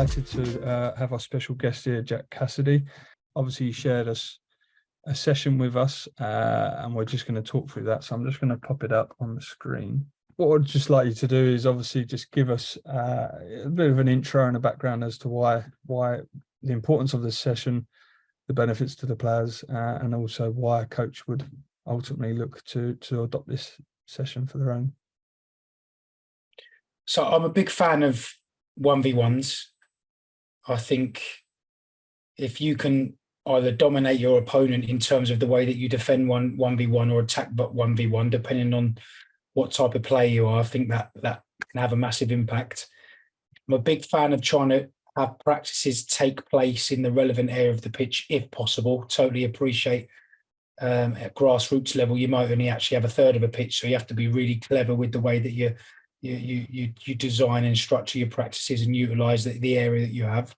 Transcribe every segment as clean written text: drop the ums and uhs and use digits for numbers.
delighted to have our special guest here, Jack Cassidy. Obviously, he shared a session with us, and we're just going to talk through that. So I'm just going to pop it up on the screen. What I'd just like you to do is obviously just give us a bit of an intro and a background as to why the importance of this session, the benefits to the players, and also why a coach would ultimately look to adopt this session for their own. So I'm a big fan of 1v1s. I think if you can either dominate your opponent in terms of the way that you defend 1v1 or attack but 1v1, depending on what type of player you are, I think that can have a massive impact. I'm a big fan of trying to have practices take place in the relevant area of the pitch if possible. Totally appreciate at grassroots level, you might only actually have a third of a pitch, so you have to be really clever with the way that you design and structure your practices and utilize the area that you have.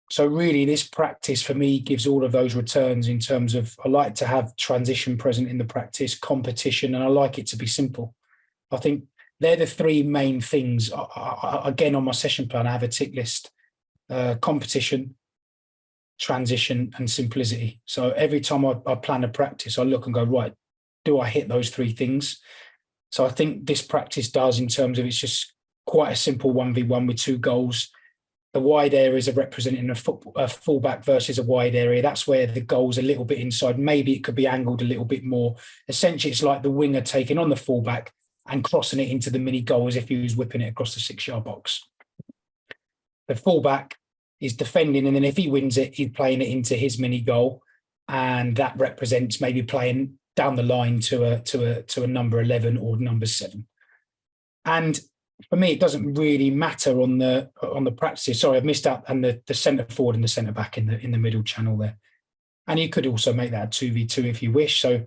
So really this practice for me gives all of those returns in terms of, I like to have transition present in the practice, competition, and I like it to be simple. I think they're the three main things. Again, on my session plan, I have a tick list: competition, transition, and simplicity. So every time I plan a practice, I look and go, right, do I hit those three things? So I think this practice does, in terms of it's just quite a simple 1v1 with 2 goals. The wide areas are representing a fullback versus a wide area. That's where the goal's a little bit inside. Maybe it could be angled a little bit more. Essentially, it's like the winger taking on the fullback and crossing it into the mini goal as if he was whipping it across the 6-yard box. The fullback is defending, and then if he wins it, he's playing it into his mini goal, and that represents maybe playing down the line to a number 11 or number 7. And for me, it doesn't really matter on the practices. Sorry, I've missed out, and the centre forward and the centre back in the middle channel there. And you could also make that a 2v2 if you wish. So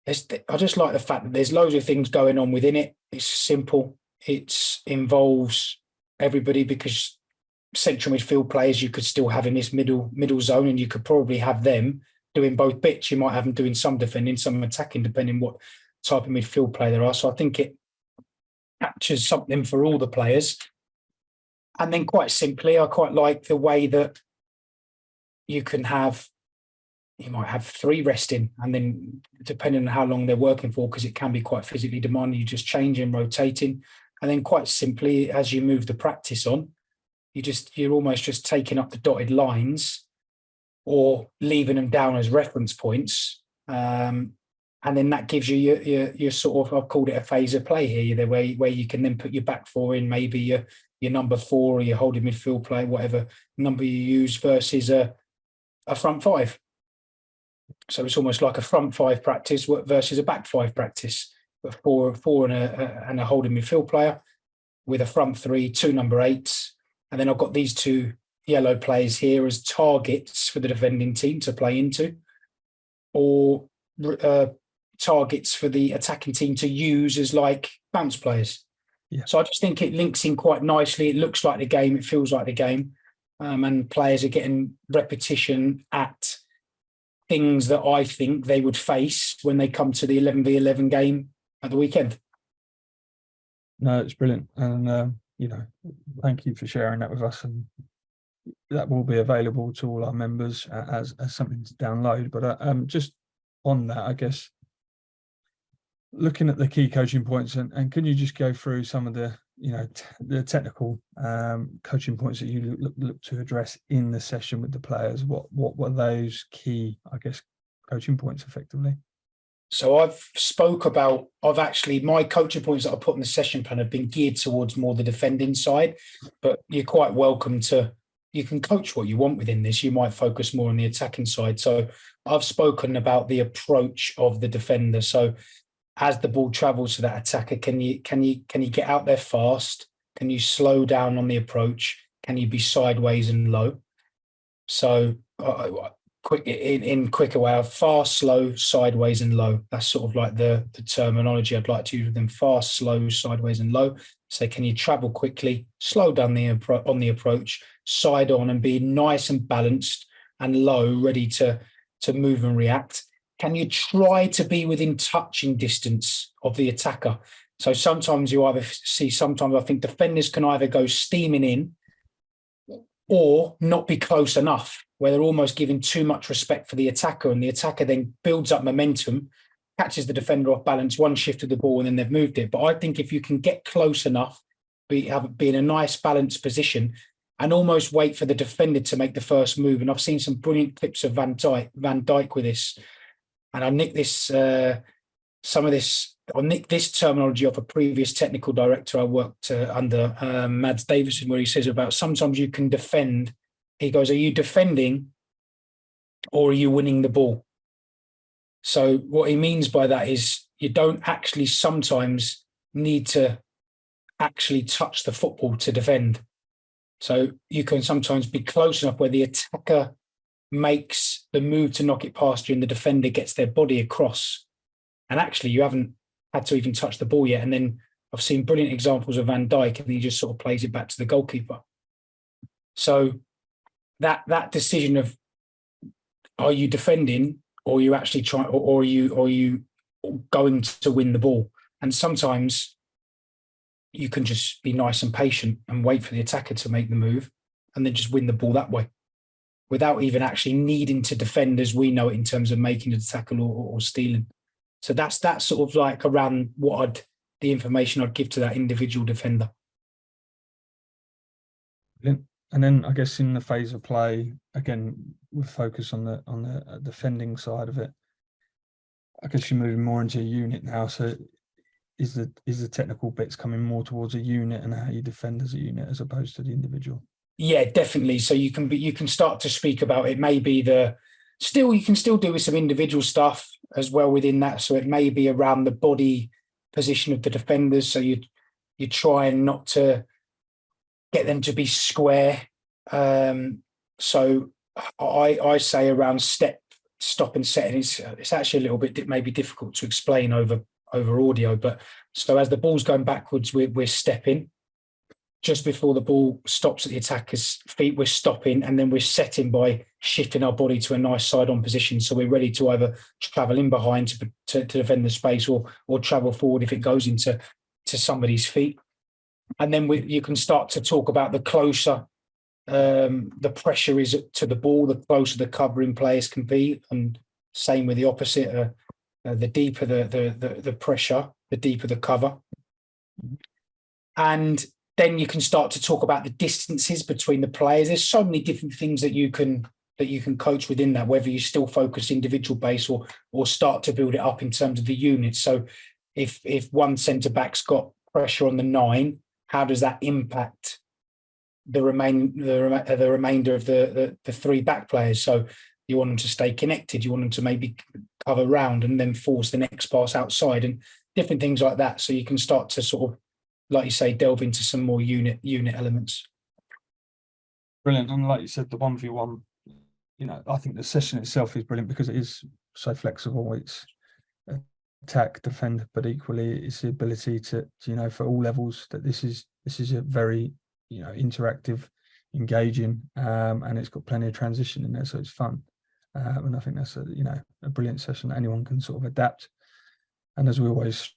I just like the fact that there's loads of things going on within it. It's simple. It involves everybody, because central midfield players you could still have in this middle zone, and you could probably have them doing both bits. You might have them doing some defending, some attacking, depending what type of midfield player there are. So I think it captures something for all the players. And then quite simply, I quite like the way that you might have 3 resting, and then depending on how long they're working for, because it can be quite physically demanding, you just changing, rotating. And then quite simply, as you move the practice on, you're almost just taking up the dotted lines or leaving them down as reference points. And then that gives you your sort of, I've called it a phase of play here, where you can then put your back 4 in, maybe your number 4 or your holding midfield player, whatever number you use, versus a front 5. So it's almost like a front 5 practice versus a back 5 practice, but 4 and a holding midfield player with a front 3, 2 number 8s. And then I've got these 2 yellow players here as targets for the defending team to play into, or targets for the attacking team to use as like bounce players. Yeah. So I just think it links in quite nicely. It looks like the game. It feels like the game. And players are getting repetition at things that I think they would face when they come to the 11v11 game at the weekend. No, it's brilliant. And, thank you for sharing that with us. And that will be available to all our members as something to download. But just on that, I guess, looking at the key coaching points, and can you just go through some of the the technical coaching points that you look to address in the session with the players? What were those key, I guess, coaching points effectively? So my coaching points that I put in the session plan have been geared towards more the defending side, but you're quite welcome you can coach what you want within this. You might focus more on the attacking side. So I've spoken about the approach of the defender. So as the ball travels to that attacker, can you get out there fast? Can you slow down on the approach? Can you be sideways and low? So quicker way, fast, slow, sideways, and low. That's sort of like the terminology I'd like to use with them: fast, slow, sideways, and low. So can you travel quickly, slow down on the approach, side on, and be nice and balanced, and low, ready to move and react? Can you try to be within touching distance of the attacker? So sometimes I think defenders can either go steaming in or not be close enough, where they're almost giving too much respect for the attacker, and the attacker then builds up momentum, catches the defender off balance, one shift of the ball, and then they've moved it. But I think if you can get close enough, be in a nice balanced position, and almost wait for the defender to make the first move. And I've seen some brilliant clips of Van Dijk with this, and I nicked this I nicked this terminology off a previous technical director I worked under, Mads Davison, where he says about sometimes you can defend. He goes, "Are you defending, or are you winning the ball?" So what he means by that is you don't actually sometimes need to actually touch the football to defend. So you can sometimes be close enough where the attacker makes the move to knock it past you and the defender gets their body across. And actually you haven't had to even touch the ball yet. And then I've seen brilliant examples of Van Dijk, and he just sort of plays it back to the goalkeeper. So that decision of, are you defending, or are you actually trying, or are you going to win the ball? And sometimes you can just be nice and patient and wait for the attacker to make the move, and then just win the ball that way, without even actually needing to defend as we know it in terms of making a tackle or stealing. So that's sort of like around the information I'd give to that individual defender. And then I guess in the phase of play, again, with focus on the defending side of it, I guess you're moving more into a unit now. So is the technical bits coming more towards a unit and how you defend as a unit as opposed to the individual? Yeah, definitely. So you can start to speak about it. Maybe you can still do with some individual stuff as well within that. So it may be around the body position of the defenders. So you try and not to get them to be square. So I say around step, stop and set. And it's actually a little bit maybe difficult to explain over audio. But so as the ball's going backwards, we're stepping. Just before the ball stops at the attacker's feet, we're stopping, and then we're setting by shifting our body to a nice side-on position. So we're ready to either travel in behind to defend the space, or travel forward if it goes into somebody's feet. And then you can start to talk about the closer the pressure is to the ball, the closer the covering players can be, and same with the opposite. The deeper the pressure, the deeper the cover. And then you can start to talk about the distances between the players. There's so many different things that you can coach within that, whether you still focus individual base or start to build it up in terms of the units. So if one centre back's got pressure on the 9, how does that impact the remainder of the 3 back players? So you want them to stay connected, you want them to maybe cover round and then force the next pass outside, and different things like that. So you can start to sort of, like you say, delve into some more unit elements. Brilliant. And like you said, the 1v1, I think the session itself is brilliant because it is so flexible. It's attack, defend, but equally it's the ability to for all levels, that this is a very interactive, engaging, and it's got plenty of transition in there, so it's fun. And I think that's a brilliant session that anyone can sort of adapt. And as we always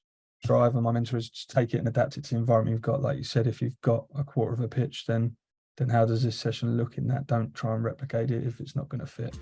strive, and MiMentor is to take it and adapt it to the environment you've got. Like you said, if you've got a quarter of a pitch, then how does this session look in that? Don't try and replicate it if it's not going to fit.